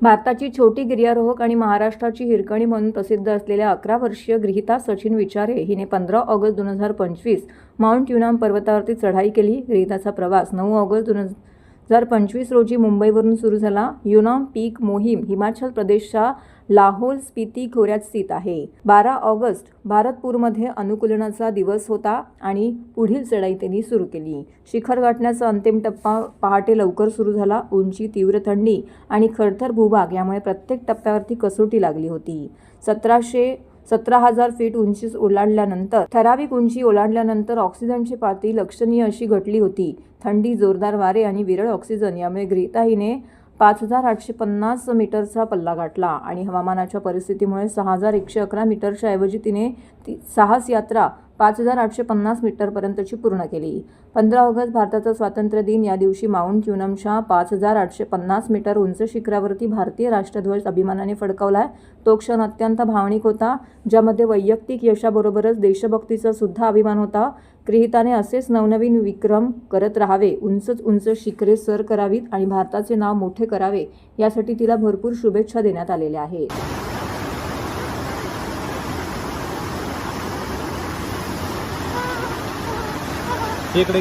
भारताची छोटी गिर्यारोहक आणि महाराष्ट्राची हिरकणी म्हणून प्रसिद्ध असलेल्या 11 वर्षीय गृहीता सचिन विचारे हिने 15 ऑगस्ट 2025 माउंट युनाम पर्वतावरती चढाई केली। गृहीताचा प्रवास 9 ऑगस्ट 2025 रोजी मुंबईवरून सुरू झाला। युनाम पीक मोहीम हिमाचल प्रदेशच्या लाहौल स्पिती खोऱ्यात स्थित आहे। 12 ऑगस्ट भारतपूरमध्ये अनुकूलनाचा दिवस होता आणि पुढील चढाई त्यांनी सुरू केली। शिखर गाठण्याचा अंतिम टप्पा पहाटे लवकर सुरू झाला। उंची, तीव्र थंडी आणि खडतर भूभाग यामुळे प्रत्येक टप्प्यावरती कसोटी लागली होती। 17,000 फीट उंची ओलांडल्यानंतर ठराविक उंची ओलांडल्यानंतर ऑक्सिजनची पातळी लक्षणीय अशी घटली होती। थंडी, जोरदार वारे आणि विरळ ऑक्सिजन यामुळे गृहीता हिने 5,850 मीटरचा पल्ला गाठला आणि हवामानाच्या परिस्थितीमुळे 6,111 मीटरच्या ऐवजी तिने साहस यात्रा 5,850 मीटरपर्यंतची पूर्ण केली। 15 ऑगस्ट भारताचा स्वातंत्र्य दिन या दिवशी माउंट युनमच्या 5,850 मीटर उंच शिखरावरती भारतीय राष्ट्रध्वज अभिमानाने फडकवलाय। तो क्षण अत्यंत भावनिक होता, ज्यामध्ये वैयक्तिक यशाबरोबरच देशभक्तीचा सुद्धा अभिमान होता। गृहीताने असेच नवनवीन विक्रम करत राहावे, उंच शिखरे सर करावीत आणि भारताचे नाव मोठे करावे, यासाठी तिला भरपूर शुभेच्छा देण्यात आलेल्या आहेत। इकडे